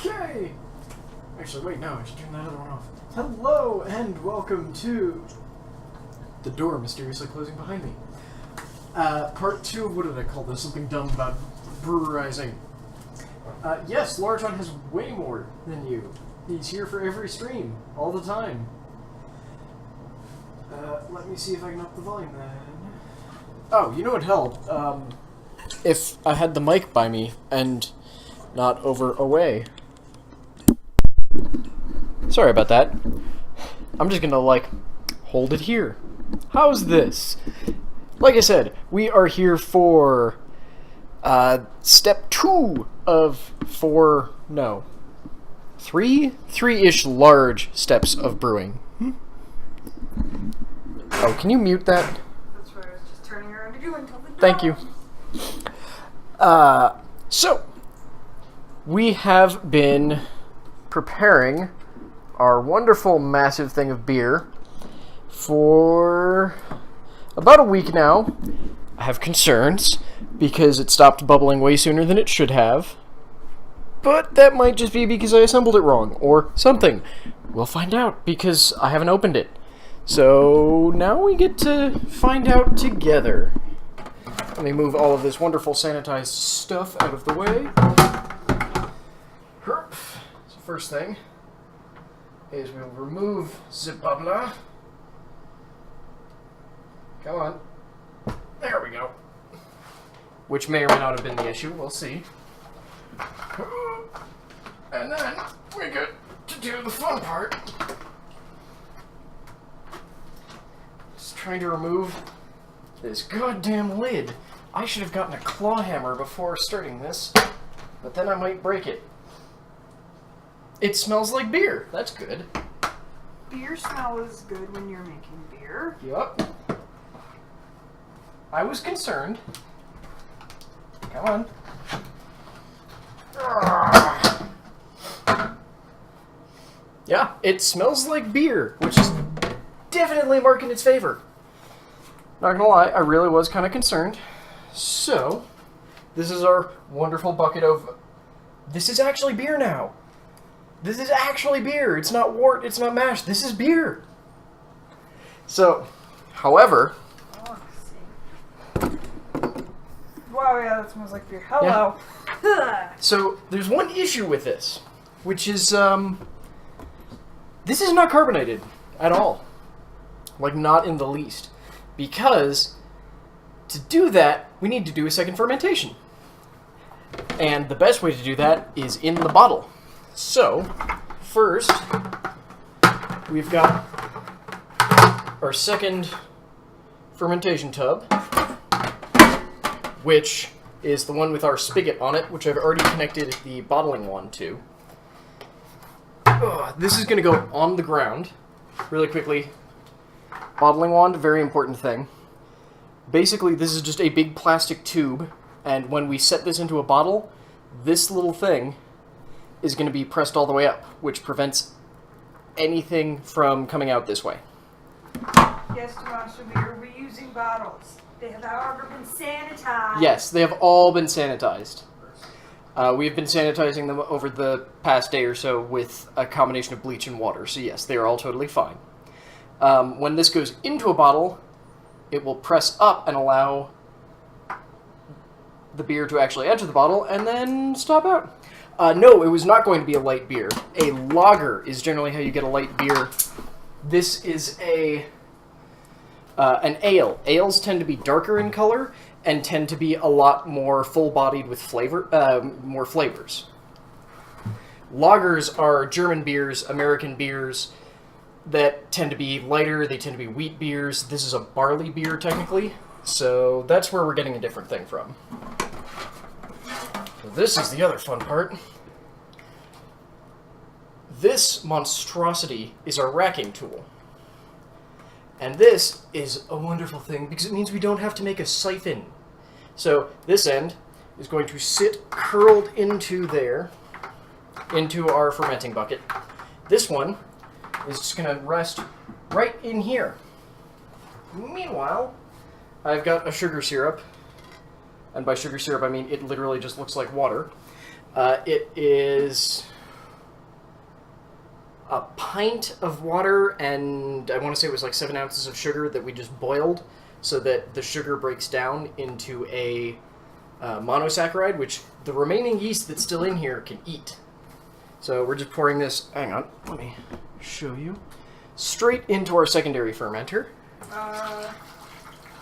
Okay! Actually, wait, no, I should turn that other one off. Hello, and welcome to the door mysteriously closing behind me. Part 2 of what did I call this? Something dumb about brewerizing. Yes, Larjon has way more than you. He's here for every stream, all the time. Let me see if I can up the volume then. Oh, you know what helped? If I had the mic by me and not over away. Sorry about that. I'm just gonna, hold it here. How's this? Like I said, we are here for, step 2 of 4, no, 3-ish large steps of brewing. Oh, can you mute that? That's what I was just turning around to do until the door. Thank you. So, we have been preparing our wonderful massive thing of beer for about a week now. I have concerns because it stopped bubbling way sooner than it should have. But that might just be because I assembled it wrong, or something. We'll find out, because I haven't opened it. So now we get to find out together. Let me move all of this wonderful sanitized stuff out of the way. Herp. So first thing is we'll remove the bubbler. Come on. There we go. Which may or may not have been the issue. We'll see. And then we get to do the fun part. Just trying to remove this goddamn lid. I should have gotten a claw hammer before starting this, but then I might break it. It smells like beer. That's good. Beer smell is good when you're making beer. Yup. I was concerned. Come on. Yeah, it smells like beer, which is definitely a mark in its favor. Not gonna lie, I really was kind of concerned. So, this is our wonderful bucket of... This is actually beer now. This is actually beer. It's not wort, it's not mash. This is beer. So, however... Oh, wow, yeah, that smells like beer. Hello. Yeah. So, there's one issue with this, which is, this is not carbonated at all. Not in the least. Because, to do that, we need to do a second fermentation. And the best way to do that is in the bottle. So, first, we've got our second fermentation tub, which is the one with our spigot on it, which I've already connected the bottling wand to. This is going to go on the ground, really quickly. Bottling wand, very important thing. Basically, this is just a big plastic tube, and when we set this into a bottle, this little thing is going to be pressed all the way up, which prevents anything from coming out this way. Yes, Tomasha, we are reusing bottles. They have, however, been sanitized. Yes, they have all been sanitized. We've been sanitizing them over the past day or so with a combination of bleach and water, so yes, they are all totally fine. When this goes into a bottle, it will press up and allow the beer to actually enter the bottle and then stop out. No, it was not going to be a light beer. A lager is generally how you get a light beer. This is an ale. Ales tend to be darker in color and tend to be a lot more full-bodied with more flavors. Lagers are German beers, American beers, that tend to be lighter, they tend to be wheat beers. This is a barley beer, technically, so that's where we're getting a different thing from. So this is the other fun part. This monstrosity is our racking tool. And this is a wonderful thing because it means we don't have to make a siphon. So this end is going to sit curled into there, into our fermenting bucket. This one is just going to rest right in here. Meanwhile, I've got a sugar syrup, and by sugar syrup I mean it literally just looks like water. It is a pint of water, and I want to say it was like 7 ounces of sugar that we just boiled so that the sugar breaks down into a monosaccharide, which the remaining yeast that's still in here can eat. So we're just pouring this, hang on, let me show you, straight into our secondary fermenter.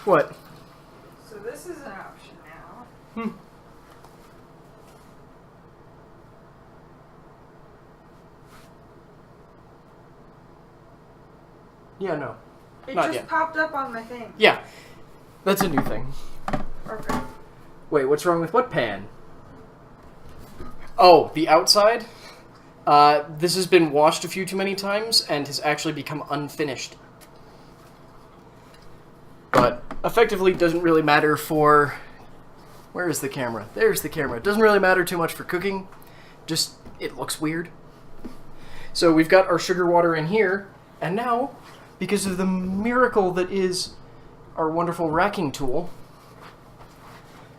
What? So this is an option now. Yeah, no. It Not just yet. popped up on my thing. Yeah, that's a new thing. Okay. Wait, what's wrong with what pan? Oh, the outside? This has been washed a few too many times and has actually become unfinished. But effectively doesn't really matter for... Where is the camera? There's the camera. It doesn't really matter too much for cooking. Just, it looks weird. So we've got our sugar water in here, and now, because of the miracle that is our wonderful racking tool,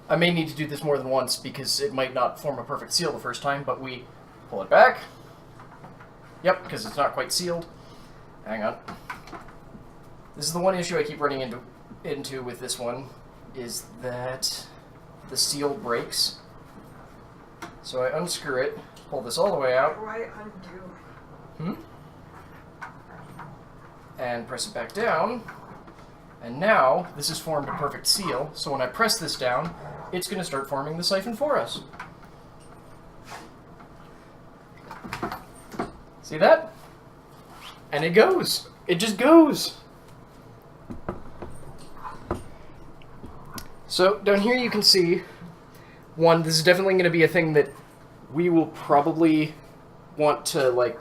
I may need to do this more than once because it might not form a perfect seal the first time, but we pull it back. Yep, because it's not quite sealed. Hang on. This is the one issue I keep running into with this one, is that the seal breaks. So I unscrew it, pull this all the way out, Why undo? and press it back down. And now, this has formed a perfect seal, so when I press this down, it's going to start forming the siphon for us. See that? And it goes. It just goes. So, down here you can see, one, this is definitely going to be a thing that we will probably want to, like,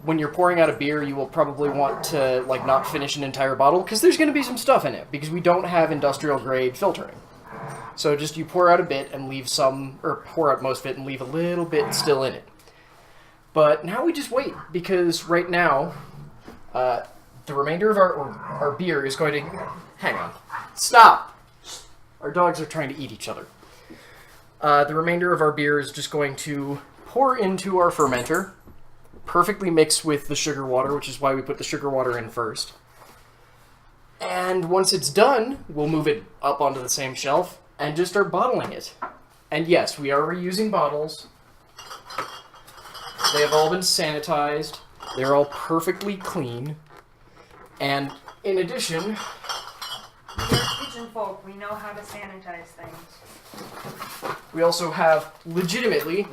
when you're pouring out a beer, you will probably want to, like, not finish an entire bottle, because there's going to be some stuff in it, because we don't have industrial-grade filtering. So just you pour out a bit and leave some, or pour out most of it and leave a little bit still in it. But now we just wait, because right now, the remainder of our beer is going to... Hang on. Stop! Our dogs are trying to eat each other. The remainder of our beer is just going to pour into our fermenter, perfectly mixed with the sugar water, which is why we put the sugar water in first. And once it's done, we'll move it up onto the same shelf and just start bottling it. And yes, we are reusing bottles. They have all been sanitized. They're all perfectly clean. And in addition... We're kitchen folk. We know how to sanitize things. we also have legitimately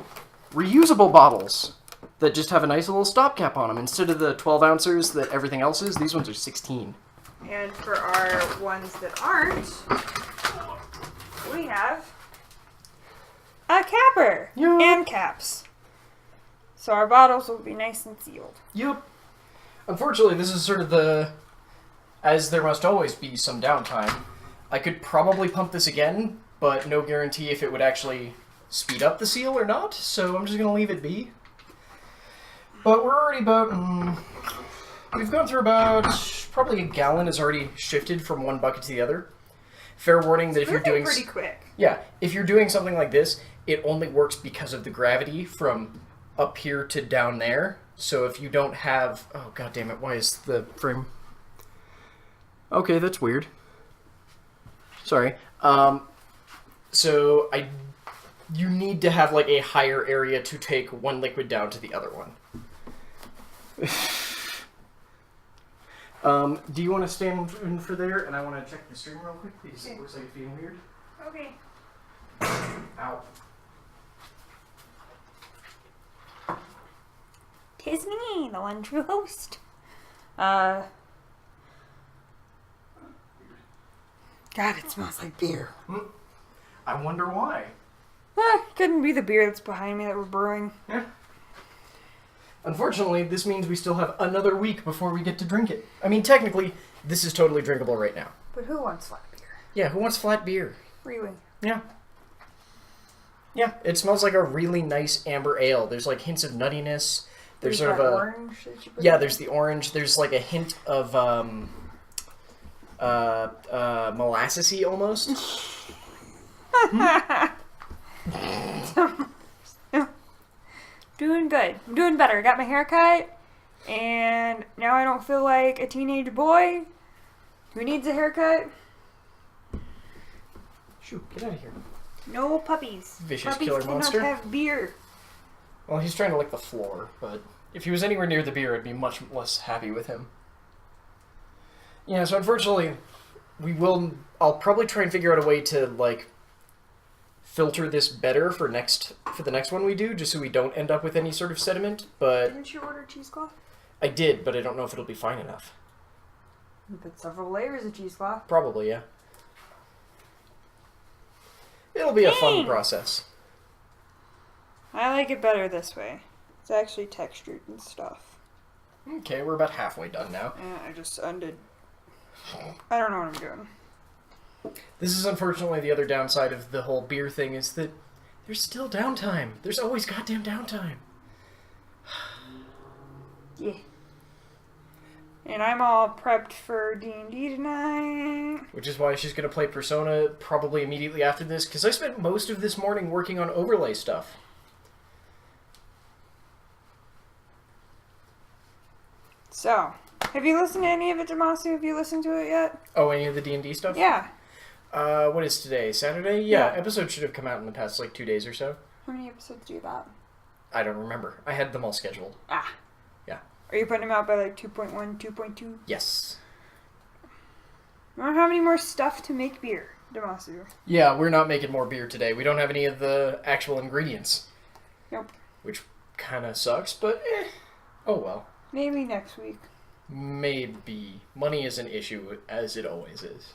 reusable bottles that just have a nice little stopgap on them. Instead of the 12 ounces that everything else is, these ones are 16. And for our ones that aren't, we have a capper Yeah. and caps. So our bottles will be nice and sealed. Yep. Unfortunately, this is sort of the... As there must always be some downtime, I could probably pump this again, but no guarantee if it would actually speed up the seal or not, so I'm just going to leave it be. But we're already about... we've gone through about... Probably a gallon has already shifted from one bucket to the other. Fair warning that if you're doing... pretty quick. Yeah, if you're doing something like this, it only works because of the gravity from up here to down there. So if you don't have... Oh, god damn it, why is the frame... Okay, that's weird. Sorry. So you need to have like a higher area to take one liquid down to the other one. Do you want to stand in for there? And I want to check the stream real quick, please. Okay. It looks like it's being weird. Okay. Ow. 'Tis me, the one true host. God, it smells like beer. I wonder why. Couldn't be the beer that's behind me that we're brewing. Yeah. Unfortunately, this means we still have another week before we get to drink it. I mean, technically, this is totally drinkable right now. But who wants flat beer? Yeah, who wants flat beer? Really? Yeah. Yeah, it smells like a really nice amber ale. There's like hints of nuttiness. There's sort of a... orange that you put Yeah, in? there's the orange. There's like a hint of molassesy almost. Doing good. I'm doing better. Got my hair cut, and now I don't feel like a teenage boy who needs a haircut. Shoot, get out of here. No puppies. Vicious Puppies killer cannot monster. have beer. Well, he's trying to lick the floor, but if he was anywhere near the beer, I'd be much less happy with him. Yeah, so unfortunately, I'll probably try and figure out a way to, like, filter this better for the next one we do, just so we don't end up with any sort of sediment, but Didn't you order cheesecloth? I did, but I don't know if it'll be fine enough. You put several layers of cheesecloth. Probably, yeah. It'll be a fun Dang. process. I like it better this way. It's actually textured and stuff. Okay, we're about halfway done now. I just undid. I don't know what I'm doing. This is unfortunately the other downside of the whole beer thing, is that there's still downtime. There's always goddamn downtime. Yeah. And I'm all prepped for D&D tonight. Which is why she's going to play Persona probably immediately after this, because I spent most of this morning working on overlay stuff. So, have you listened to any of it, Damasu? Have you listened to it yet? Oh, any of the D&D stuff? Yeah. What is today? Saturday? Yeah, Yeah. episodes should have come out in the past, 2 days or so. How many episodes do you have? I don't remember. I had them all scheduled. Ah. Yeah. Are you putting them out by 2.1, 2.2? Yes. We don't have any more stuff to make beer, Damasu. Yeah, we're not making more beer today. We don't have any of the actual ingredients. Nope. Which kind of sucks, but oh well. Maybe next week. Maybe. Money is an issue, as it always is.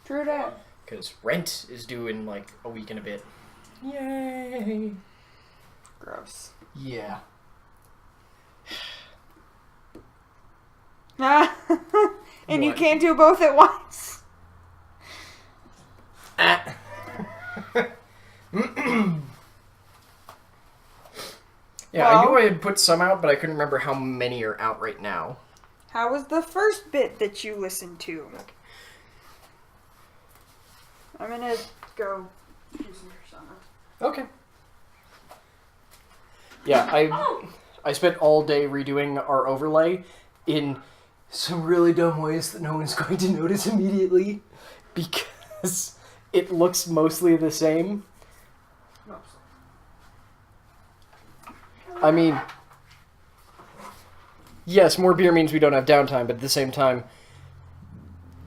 True that. Because rent is due in, a week and a bit. Yay! Gross. Yeah. And you What? can't do both at once. Ah. Yeah, I knew I had put some out, but I couldn't remember how many are out right now. How was the first bit that you listened to? I'm gonna go do some persona. Okay. Yeah, I spent all day redoing our overlay in some really dumb ways that no one's going to notice immediately, because it looks mostly the same. I mean, yes, more beer means we don't have downtime, but at the same time,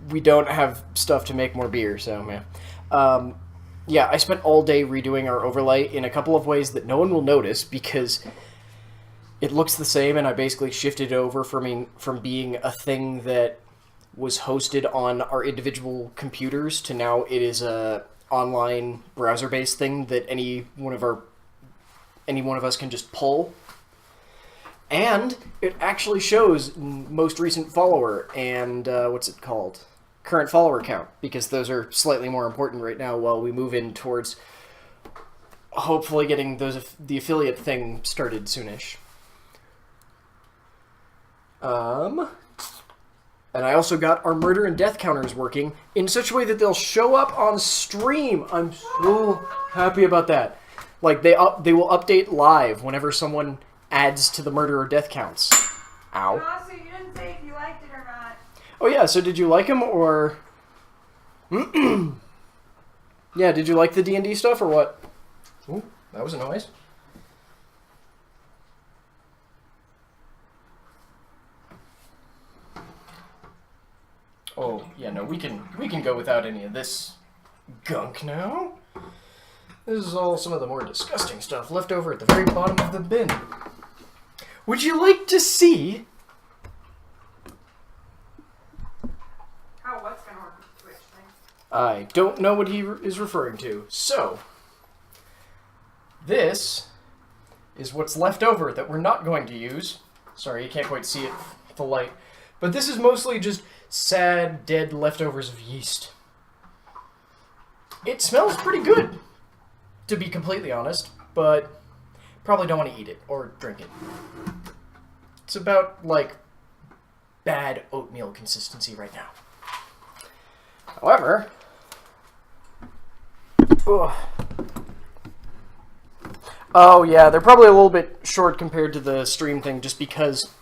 we don't have stuff to make more beer, so yeah. Yeah, I spent all day redoing our overlay in a couple of ways that no one will notice, because it looks the same, and I basically shifted it over from being a thing that was hosted on our individual computers to now it is a online browser-based thing that any one of us can just pull. And it actually shows most recent follower and what's it called? Current follower count, because those are slightly more important right now while we move in towards hopefully getting the affiliate thing started soonish. And I also got our murder and death counters working in such a way that they'll show up on stream. I'm so happy about that. They will update live whenever someone adds to the murder or death counts. Ow. Also, you didn't say if you liked it or not. Oh yeah, so did you like them, or... Yeah, did you like the D&D stuff, or what? Ooh, that was a noise. Oh, yeah, no, we can go without any of this gunk now. This is all some of the more disgusting stuff left over at the very bottom of the bin. Would you like to see... How what's gonna work with the Twitch thing? I don't know what he is referring to. So, this is what's left over that we're not going to use. Sorry, you can't quite see it with the light. But this is mostly just sad, dead leftovers of yeast. It smells pretty good, to be completely honest, but probably don't want to eat it or drink it. It's about, bad oatmeal consistency right now. However, Oh, yeah, they're probably a little bit short compared to the stream thing, just because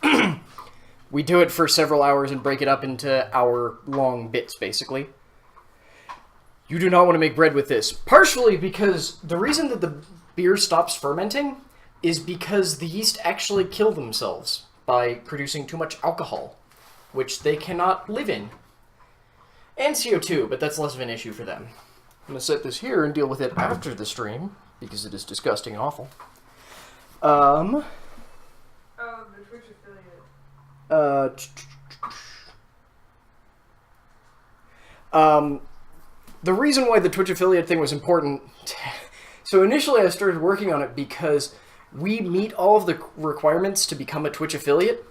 we do it for several hours and break it up into hour-long bits, basically. You do not want to make bread with this. Partially because the reason that the beer stops fermenting is because the yeast actually kill themselves by producing too much alcohol, which they cannot live in. And CO2, but that's less of an issue for them. I'm going to set this here and deal with it after the stream, because it is disgusting and awful. Oh, the Twitch affiliate. The reason why the Twitch affiliate thing was important... So initially I started working on it because we meet all of the requirements to become a Twitch affiliate.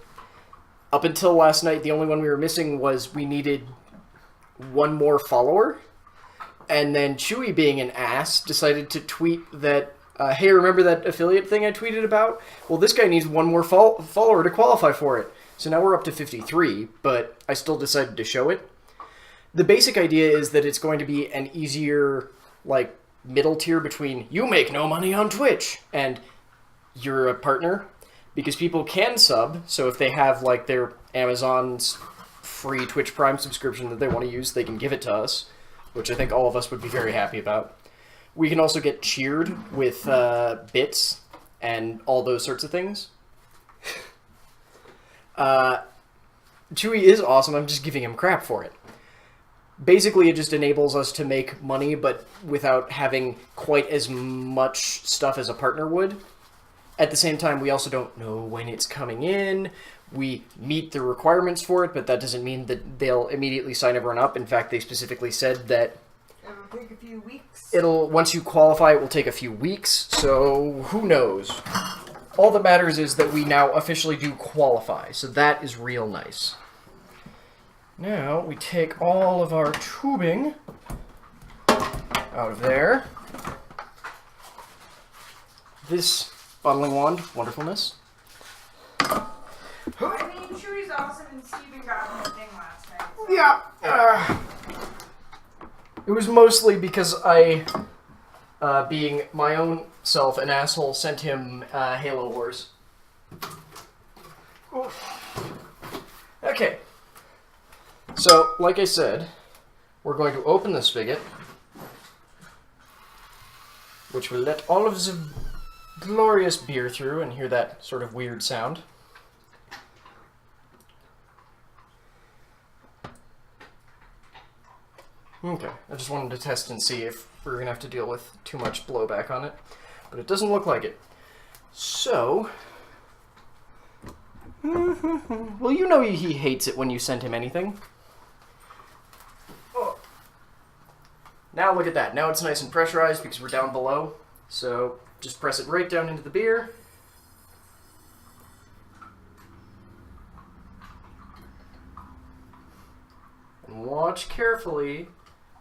Up until last night, the only one we were missing was we needed one more follower. And then Chewy, being an ass, decided to tweet that, hey, remember that affiliate thing I tweeted about? Well, this guy needs one more follower to qualify for it. So now we're up to 53, but I still decided to show it. The basic idea is that it's going to be an easier, like, middle tier between you make no money on Twitch and you're a partner, because people can sub, so if they have, like, their Amazon's free Twitch Prime subscription that they want to use, they can give it to us, which I think all of us would be very happy about. We can also get cheered with bits and all those sorts of things. Chewy is awesome, I'm just giving him crap for it. Basically, it just enables us to make money, but without having quite as much stuff as a partner would. At the same time, we also don't know when it's coming in. We meet the requirements for it, but that doesn't mean that they'll immediately sign everyone up. In fact, they specifically said that It'll take a few weeks. once you qualify, it will take a few weeks, so who knows? All that matters is that we now officially do qualify, so that is real nice. Now, we take all of our tubing out of there. This bottling wand, wonderfulness. I mean, Chewy's awesome and Steven got him a thing last night. So. Yeah. It was mostly because I, being my own self an asshole, sent him Halo Wars. Oof. Okay. So, like I said, we're going to open the spigot, which will let all of the glorious beer through and hear that sort of weird sound. Okay, I just wanted to test and see if we're going to have to deal with too much blowback on it, but it doesn't look like it. So, well, you know he hates it when you send him anything. Oh. Now look at that. Now it's nice and pressurized because we're down below. So just press it right down into the beer. And watch carefully,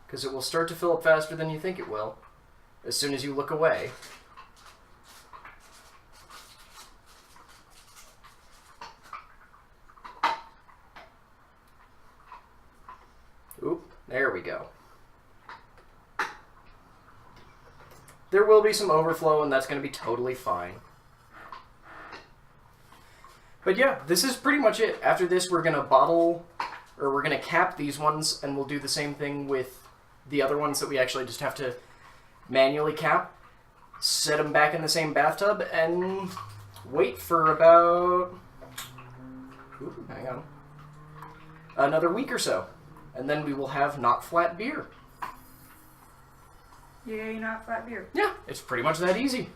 because it will start to fill up faster than you think it will, as soon as you look away. Oop, there we go. There will be some overflow, and that's going to be totally fine. But yeah, this is pretty much it. After this, we're going to bottle, or we're going to cap these ones, and we'll do the same thing with the other ones that we actually just have to manually cap, set them back in the same bathtub, and wait for about, hang on, another week or so. And then we will have not flat beer. Yay, not flat beer. Yeah, it's pretty much that easy.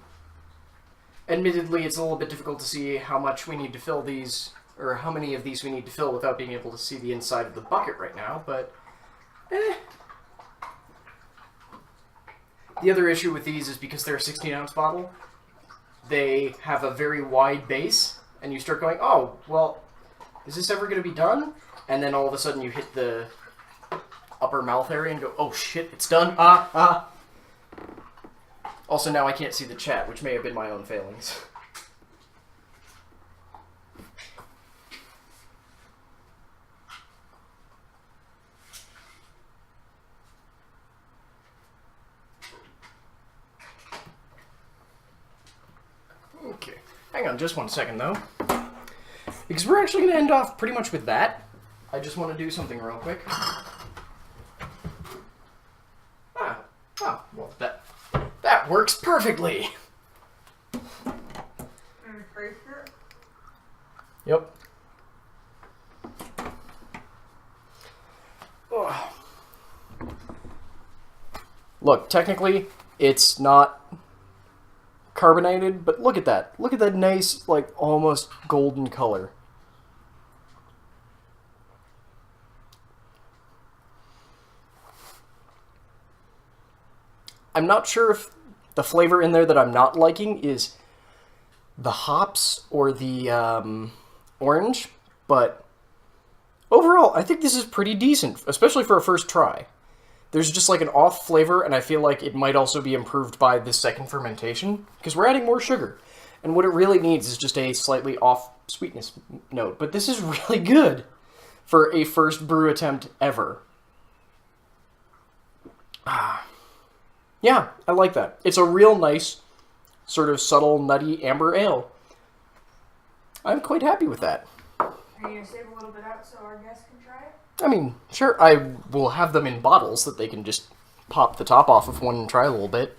Admittedly, it's a little bit difficult to see how much we need to fill these, or how many of these we need to fill without being able to see the inside of the bucket right now, but The other issue with these is because they're a 16-ounce bottle, they have a very wide base, and you start going, oh, well, is this ever going to be done? And then all of a sudden you hit the upper mouth area and go, oh shit, it's done. Also, now I can't see the chat, which may have been my own failings. hang on just one second, though. Because we're actually going to end off pretty much with that. I just want to do something real quick. Oh, well, that works perfectly. Yep. Oh. Look, technically, it's not carbonated, but look at that. Look at that nice, like, almost golden color. I'm not sure if the flavor in there that I'm not liking is the hops or the orange, but overall, I think this is pretty decent, especially for a first try. There's just like an off flavor, and I feel like it might also be improved by this second fermentation, because we're adding more sugar, and what it really needs is just a slightly off sweetness note. But this is really good for a first brew attempt ever. Yeah, I like that. It's a real nice, sort of subtle, nutty amber ale. I'm quite happy with that. Are you going to save a little bit out so our guests can try it? I mean, sure, I will have them in bottles that they can just pop the top off of one and try a little bit.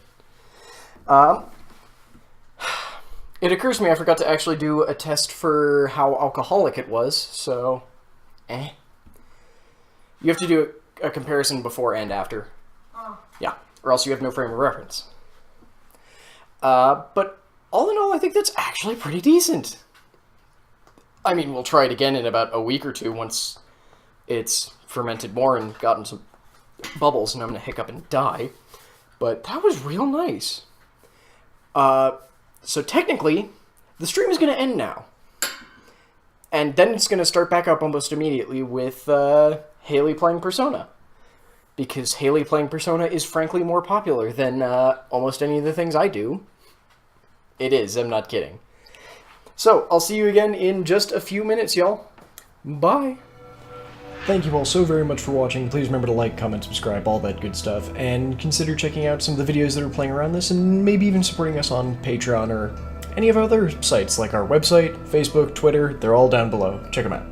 It occurs to me I forgot to actually do a test for how alcoholic it was, so... You have to do a comparison before and after. Oh. Yeah, or else you have no frame of reference. But all in all, I think that's actually pretty decent. I mean, we'll try it again in about a week or two once it's fermented more and gotten some bubbles, and I'm going to hiccup and die. But that was real nice. So technically, the stream is going to end now. And then it's going to start back up almost immediately with Haley playing Persona. Because Haley playing Persona is frankly more popular than almost any of the things I do. It is, I'm not kidding. So, I'll see you again in just a few minutes, y'all. Bye! Thank you all so very much for watching. Please remember to like, comment, subscribe, all that good stuff, and consider checking out some of the videos that are playing around this, and maybe even supporting us on Patreon or any of our other sites, like our website, Facebook, Twitter. They're all down below. Check them out.